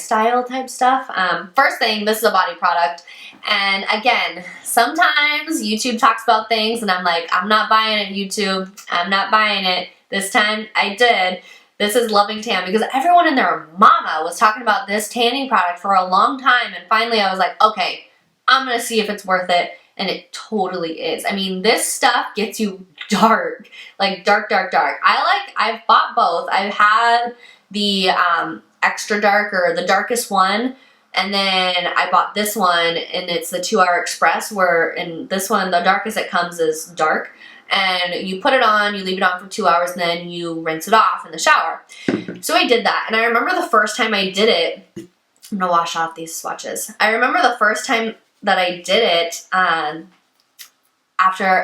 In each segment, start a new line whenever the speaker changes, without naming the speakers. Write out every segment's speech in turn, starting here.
lifestyle type stuff. First thing, this is a body product. And again, sometimes YouTube talks about things and I'm like, I'm not buying it, YouTube. I'm not buying it. This time I did. This is Loving Tan because everyone and their mama was talking about this tanning product for a long time. And finally I was like, okay, I'm going to see if it's worth it. And it totally is. I mean, this stuff gets you dark, like dark, dark, dark. I've bought both. I've had the extra dark or the darkest one. And then I bought this one and it's the 2 Hour Express where in this one, the darkest it comes is dark. And you put it on, you leave it on for 2 hours and then you rinse it off in the shower. So I did that. And I remember the first time I did it, I'm gonna wash off these swatches. I remember the first time that I did it after,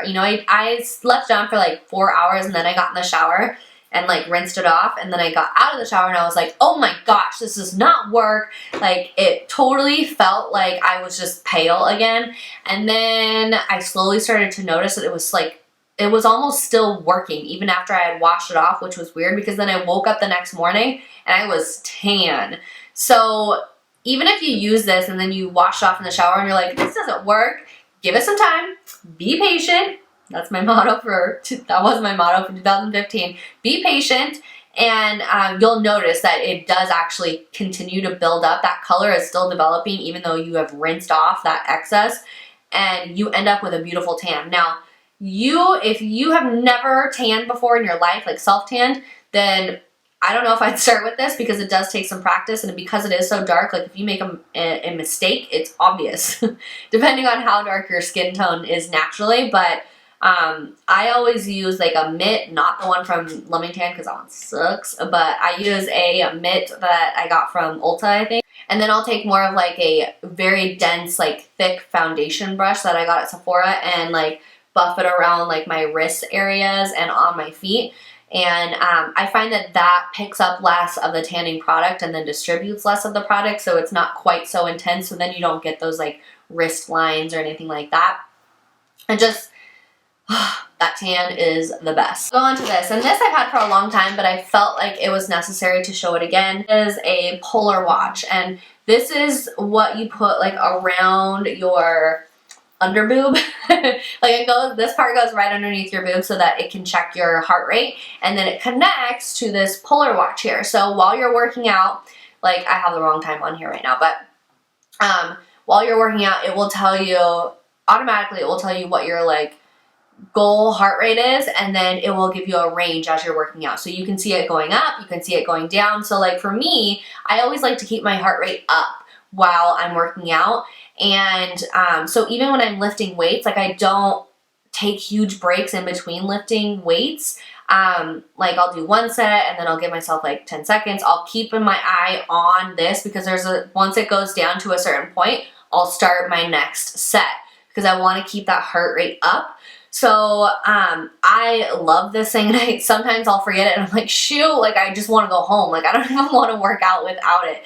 you know, I left it on for like 4 hours and then I got in the shower and like rinsed it off and then I got out of the shower and I was like, oh my gosh, this does not work. Like it totally felt like I was just pale again. And then I slowly started to notice that it was like, it was almost still working even after I had washed it off, which was weird because then I woke up the next morning and I was tan. So even if you use this and then you wash it off in the shower and you're like, this doesn't work, give it some time, be patient. That's my motto that was my motto for 2015. Be patient and you'll notice that it does actually continue to build up. That color is still developing even though you have rinsed off that excess and you end up with a beautiful tan. Now, if you have never tanned before in your life, like self-tanned, then I don't know if I'd start with this because it does take some practice and because it is so dark, like if you make a mistake, it's obvious depending on how dark your skin tone is naturally. But I always use like a mitt, not the one from Loving Tan because that one sucks, but I use a mitt that I got from Ulta, I think. And then I'll take more of like a very dense, like thick foundation brush that I got at Sephora and like buff it around like my wrist areas and on my feet. And I find that picks up less of the tanning product and then distributes less of the product, so it's not quite so intense, so then you don't get those like wrist lines or anything like that. And just, that tan is the best. Go on to this, and this I've had for a long time, but I felt like it was necessary to show it again. It is a polar watch, and this is what you put like around your under boob. Like this part goes right underneath your boob so that it can check your heart rate, and then it connects to this polar watch here. So while you're working out, like I have the wrong time on here right now, but while you're working out, it will tell you automatically, it will tell you what your like goal heart rate is, and then it will give you a range as you're working out. So you can see it going up, you can see it going down. So like for me, I always like to keep my heart rate up while I'm working out. And so even when I'm lifting weights, like I don't take huge breaks in between lifting weights. Like I'll do one set and then I'll give myself like 10 seconds. I'll keep my eye on this because once it goes down to a certain point, I'll start my next set because I want to keep that heart rate up. So I love this thing, and sometimes I'll forget it and I'm like, shoot, like I just want to go home. Like I don't even want to work out without it.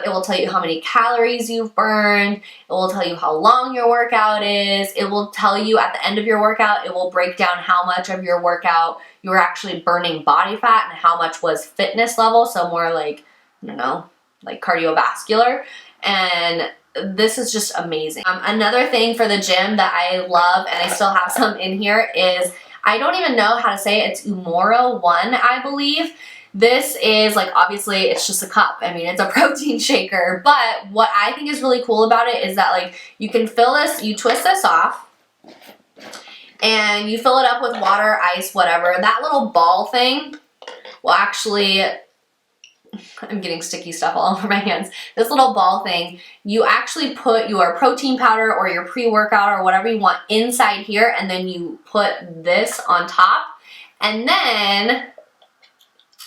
It will tell you how many calories you've burned. It will tell you how long your workout is. It will tell you at the end of your workout, it will break down how much of your workout you were actually burning body fat and how much was fitness level. So more like, I don't know, like cardiovascular. And this is just amazing. Another thing for the gym that I love, and I still have some in here, is I don't even know how to say it. It's Umora 1, I believe. This is like, obviously it's just a cup. I mean, it's a protein shaker, but what I think is really cool about it is that like you can fill this, you twist this off and you fill it up with water, ice, whatever. That little ball thing will actually, I'm getting sticky stuff all over my hands. This little ball thing, you actually put your protein powder or your pre-workout or whatever you want inside here, and then you put this on top, and then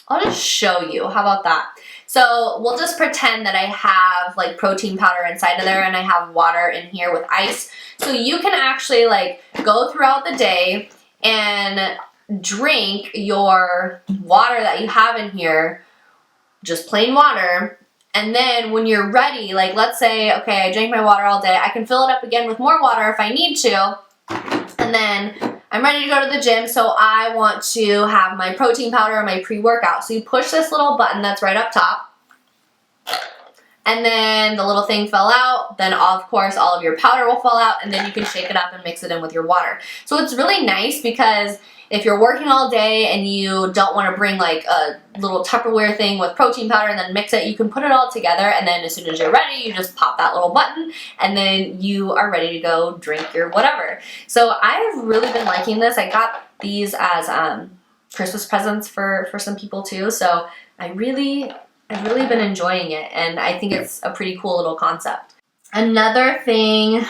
I'll just show you. How about that? So we'll just pretend that I have like protein powder inside of there and I have water in here with ice. So you can actually like go throughout the day and drink your water that you have in here, just plain water, and then when you're ready, like let's say, okay, I drank my water all day, I can fill it up again with more water if I need to, and then I'm ready to go to the gym, so I want to have my protein powder or my pre-workout. So you push this little button that's right up top, and then the little thing fell out, then of course all of your powder will fall out, and then you can shake it up and mix it in with your water. So it's really nice because if you're working all day and you don't want to bring like a little Tupperware thing with protein powder and then mix it, you can put it all together, and then as soon as you're ready, you just pop that little button and then you are ready to go drink your whatever. So I've really been liking this. I got these as Christmas presents for some people too, so I've really been enjoying it, and I think it's a pretty cool little concept. Another thing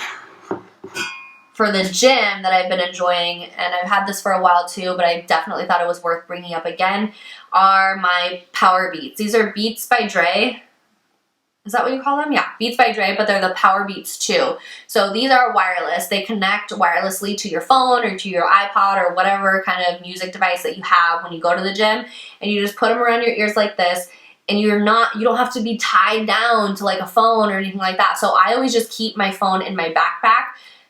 for the gym that I've been enjoying, and I've had this for a while too, but I definitely thought it was worth bringing up again, are my Power Beats. These are Beats by Dre. Is that what you call them? Yeah, Beats by Dre, but they're the Power Beats 2. So these are wireless. They connect wirelessly to your phone or to your iPod or whatever kind of music device that you have when you go to the gym, and you just put them around your ears like this, and you don't have to be tied down to like a phone or anything like that. So I always just keep my phone in my backpack,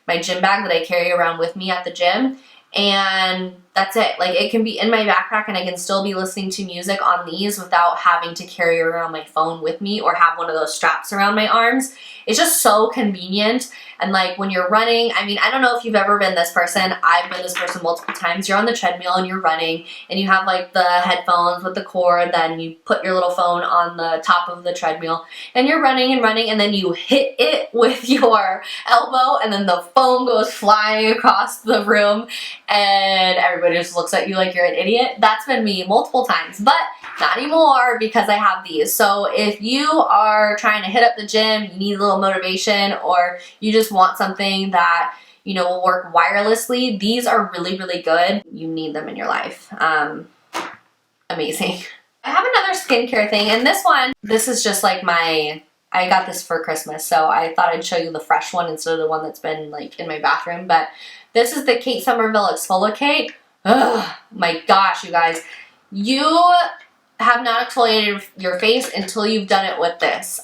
my gym bag that I carry around with me at the gym, and that's it. Like, it can be in my backpack and I can still be listening to music on these without having to carry around my phone with me or have one of those straps around my arms. It's just so convenient. And like when you're running, I mean, I don't know if you've ever been this person. I've been this person multiple times. You're on the treadmill and you're running and you have like the headphones with the cord, then you put your little phone on the top of the treadmill and you're running and then you hit it with your elbow and then the phone goes flying across the room and everybody just looks at you like you're an idiot. That's been me multiple times, but not anymore because I have these. So if you are trying to hit up the gym, you need a little motivation, or you just want something that, you know, will work wirelessly, these are really, really good. You need them in your life. Amazing. I have another skincare thing, and this is just like I got this for Christmas, so I thought I'd show you the fresh one instead of the one that's been like in my bathroom, but this is the Kate Somerville Exfoliate. Oh my gosh, you guys. You have not exfoliated your face until you've done it with this.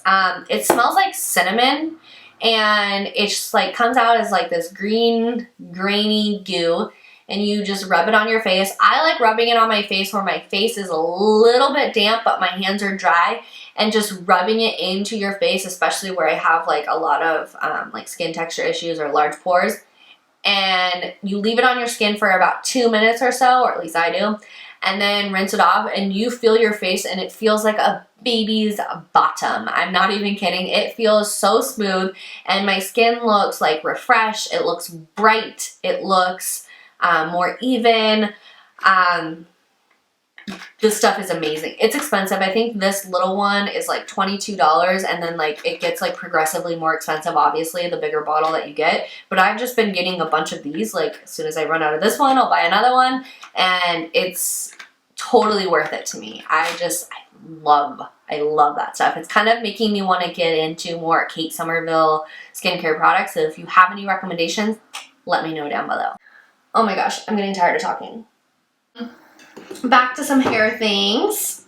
It smells like cinnamon, and it just like comes out as like this green, grainy goo, and you just rub it on your face. I like rubbing it on my face where my face is a little bit damp, but my hands are dry, and just rubbing it into your face, especially where I have like a lot of like skin texture issues or large pores. And you leave it on your skin for about 2 minutes or so, or at least I do, and then rinse it off, and you feel your face and it feels like a baby's bottom. I'm not even kidding. It feels so smooth, and my skin looks like refreshed. It looks bright. It looks more even. This stuff is amazing. It's expensive. I think this little one is like $22, and then like it gets like progressively more expensive, obviously, the bigger bottle that you get. But I've just been getting a bunch of these. Like as soon as I run out of this one, I'll buy another one, and it's totally worth it to me. I love that stuff. It's kind of making me want to get into more Kate Somerville skincare products. So if you have any recommendations, let me know down below. Oh my gosh, I'm getting tired of talking. Back to some hair things.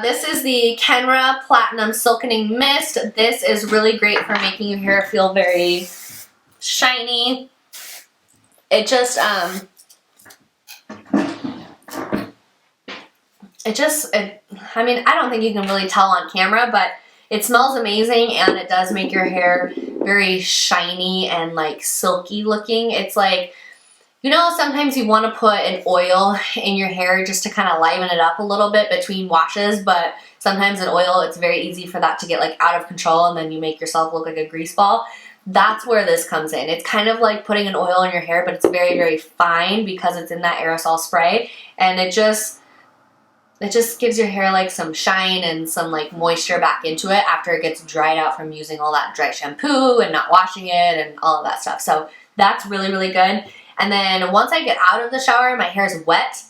This is the Kenra Platinum Silkening Mist. This is really great for making your hair feel very shiny. I mean, I don't think you can really tell on camera, but it smells amazing, and it does make your hair very shiny and like silky looking. It's like, you know, sometimes you want to put an oil in your hair just to kind of liven it up a little bit between washes, but sometimes an oil, it's very easy for that to get like out of control, and then you make yourself look like a grease ball. That's where this comes in. It's kind of like putting an oil in your hair, but it's very, very fine because it's in that aerosol spray, and it just gives your hair like some shine and some like moisture back into it after it gets dried out from using all that dry shampoo and not washing it and all of that stuff. So that's really, really good. And then once I get out of the shower, my hair is wet.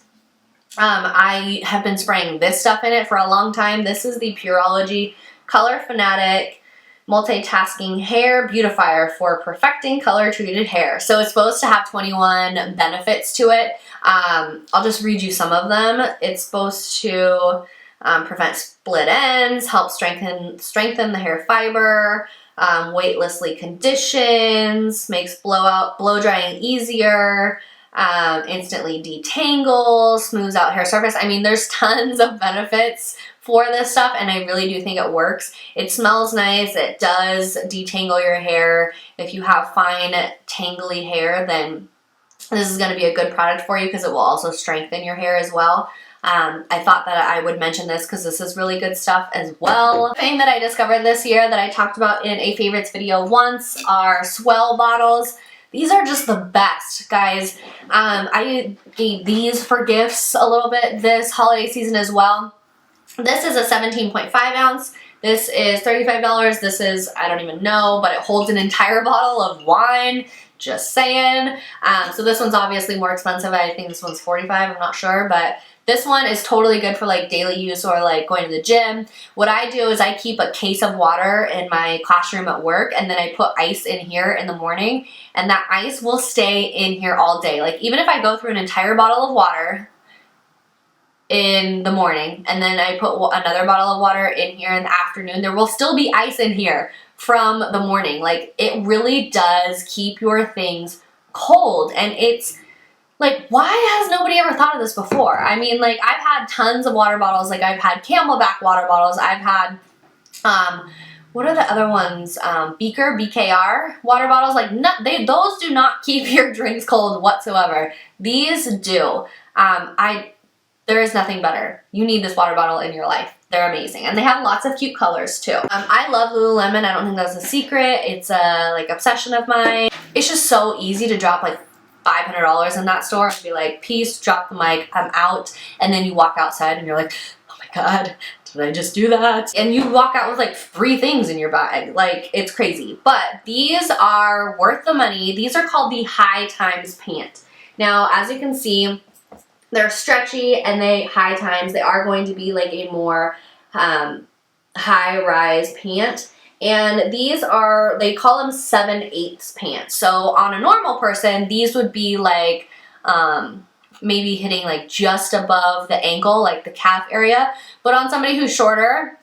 I have been spraying this stuff in it for a long time. This is the Pureology Color Fanatic Multitasking Hair Beautifier for perfecting color treated hair. So it's supposed to have 21 benefits to it. I'll just read you some of them. It's supposed to prevent split ends, help strengthen the hair fiber, weightlessly conditions, makes blow drying easier, instantly detangles, smooths out hair surface. I mean, there's tons of benefits for this stuff, and I really do think it works. It smells nice. It does detangle your hair. If you have fine, tangly hair, then this is going to be a good product for you because it will also strengthen your hair as well. I thought that I would mention this because this is really good stuff as well. The thing that I discovered this year that I talked about in a favorites video once are Swell bottles. These are just the best, guys. I gave these for gifts a little bit this holiday season as well. This is a 17.5 ounce. This is $35. This is, I don't even know, but it holds an entire bottle of wine. Just saying. So this one's obviously more expensive. I think this one's $45, I'm not sure, but this one is totally good for like daily use or like going to the gym. What I do is I keep a case of water in my classroom at work, and then I put ice in here in the morning, and that ice will stay in here all day. Like even if I go through an entire bottle of water in the morning, and then I put another bottle of water in here in the afternoon, there will still be ice in here from the morning. Like it really does keep your things cold, and it's like, why has nobody ever thought of this before? I mean, like I've had tons of water bottles. Like I've had Camelback water bottles. I've had, what are the other ones? Beaker, BKR water bottles. Like those do not keep your drinks cold whatsoever. These do. There is nothing better. You need this water bottle in your life. They're amazing. And they have lots of cute colors too. I love Lululemon. I don't think that's a secret. It's a like obsession of mine. It's just so easy to drop like $500 in that store and be like, peace, drop the mic, I'm out. And then you walk outside and you're like, oh my God, did I just do that? And you walk out with like 3 things in your bag. Like it's crazy. But these are worth the money. These are called the High Times Pant. Now, as you can see, they're stretchy and high times. They are going to be like a more high-rise pant. And these are, they call them 7/8 pants. So on a normal person, these would be like maybe hitting like just above the ankle, like the calf area. But on somebody who's shorter,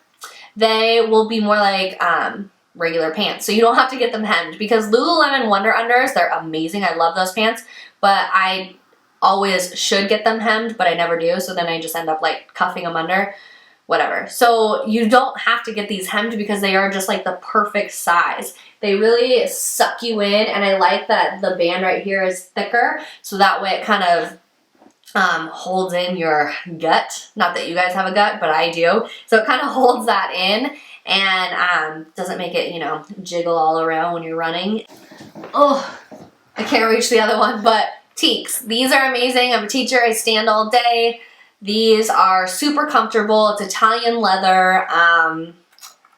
they will be more like regular pants. So you don't have to get them hemmed, because Lululemon Wonder Unders, they're amazing. I love those pants, but I always should get them hemmed, but I never do. So then I just end up like cuffing them under. Whatever. So you don't have to get these hemmed because they are just like the perfect size. They really suck you in, and I like that the band right here is thicker, so that way it kind of holds in your gut. Not that you guys have a gut, but I do. So it kind of holds that in and doesn't make it, you know, jiggle all around when you're running. Oh, I can't reach the other one, but Tieks. These are amazing. I'm a teacher. I stand all day. These are super comfortable. It's Italian leather,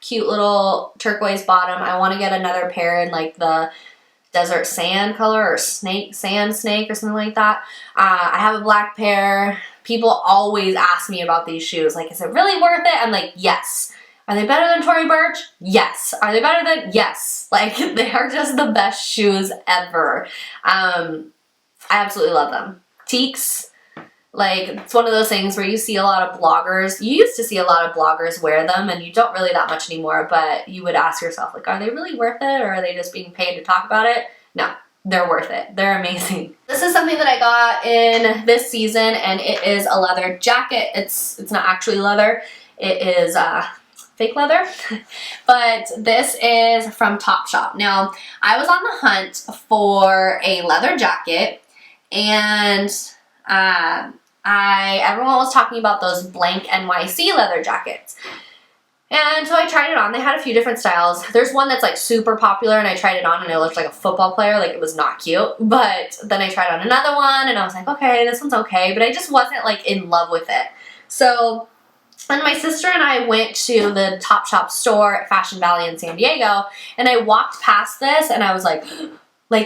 cute little turquoise bottom. I want to get another pair in like the desert sand color or sand snake or something like that. I have a black pair. People always ask me about these shoes. Like, is it really worth it? I'm like, yes. Are they better than Tory Burch? Yes. Are they better than? Yes. Like, they are just the best shoes ever. I absolutely love them. Tieks. Like, it's one of those things where you see a lot of bloggers, you used to see a lot of bloggers wear them, and you don't really that much anymore, but you would ask yourself, like, are they really worth it, or are they just being paid to talk about it? No, they're worth it. They're amazing. This is something that I got in this season, and it is a leather jacket. It's not actually leather. It is fake leather, but this is from Topshop. Now, I was on the hunt for a leather jacket, and everyone was talking about those blank NYC leather jackets. And so I tried it on. They had a few different styles. There's one that's like super popular, and I tried it on and it looked like a football player. Like, it was not cute. But then I tried on another one and I was like, okay, this one's okay. But I just wasn't like in love with it. So then my sister and I went to the Topshop store at Fashion Valley in San Diego, and I walked past this and I was like,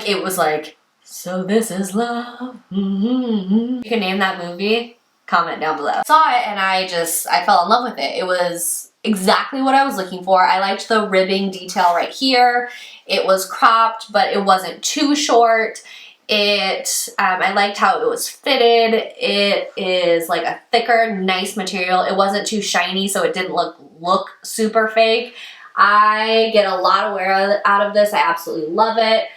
it was like, so this is love. Mm-hmm. You can name that movie, comment down below. Saw it and I fell in love with it. It was exactly what I was looking for. I liked the ribbing detail right here. It was cropped, but it wasn't too short. I liked how it was fitted. It is like a thicker, nice material. It wasn't too shiny, so it didn't look super fake. I get a lot of wear out of this. I absolutely love it.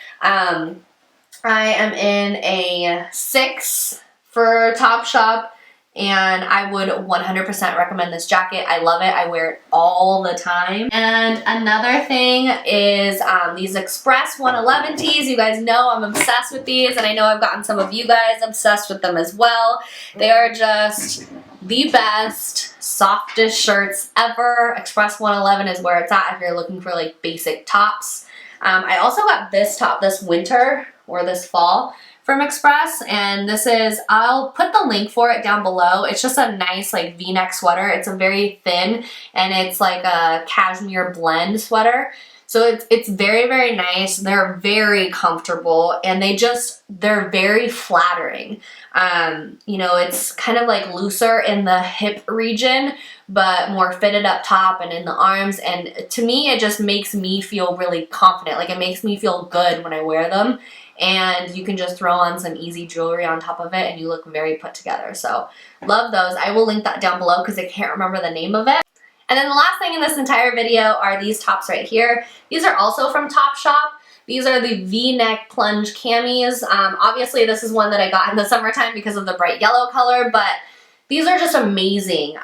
I am in a 6 for Topshop, and I would 100% recommend this jacket. I love it. I wear it all the time. And another thing is these Express 111 tees. You guys know I'm obsessed with these, and I know I've gotten some of you guys obsessed with them as well. They are just the best, softest shirts ever. Express 111 is where it's at if you're looking for like basic tops. I also got this top this winter or this fall from Express, and this is, I'll put the link for it down below. It's just a nice like v-neck sweater. It's a very thin, and it's like a cashmere blend sweater. So it's very, very nice. They're very comfortable, and they're very flattering. You know, it's kind of like looser in the hip region, but more fitted up top and in the arms. And to me, it just makes me feel really confident. Like, it makes me feel good when I wear them. And you can just throw on some easy jewelry on top of it and you look very put together. So love those. I will link that down below because I can't remember the name of it. And then the last thing in this entire video are these tops right here. These are also from Topshop. These are the V-neck plunge camis. Obviously this is one that I got in the summertime because of the bright yellow color, but these are just amazing.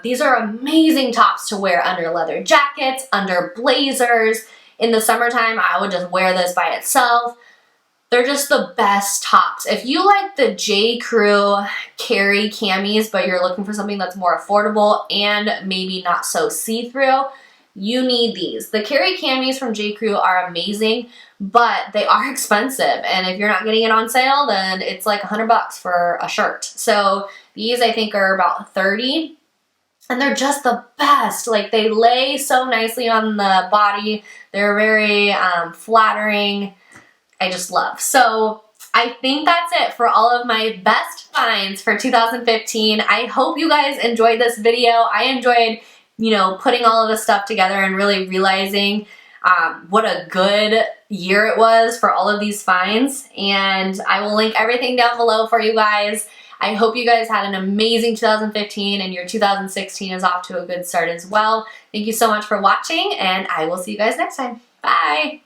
These are amazing tops to wear under leather jackets, under blazers. In the summertime, I would just wear this by itself. They're just the best tops. If you like the J. Crew carry camis, but you're looking for something that's more affordable and maybe not so see-through, you need these. The carry camis from J. Crew are amazing, but they are expensive. And if you're not getting it on sale, then it's like $100 for a shirt. So these I think are about $30. And they're just the best. Like, they lay so nicely on the body. They're very flattering. I just love. So I think that's it for all of my best finds for 2015. I hope you guys enjoyed this video. I enjoyed, you know, putting all of this stuff together and really realizing what a good year it was for all of these finds. And I will link everything down below for you guys. I hope you guys had an amazing 2015 and your 2016 is off to a good start as well. Thank you so much for watching, and I will see you guys next time. Bye!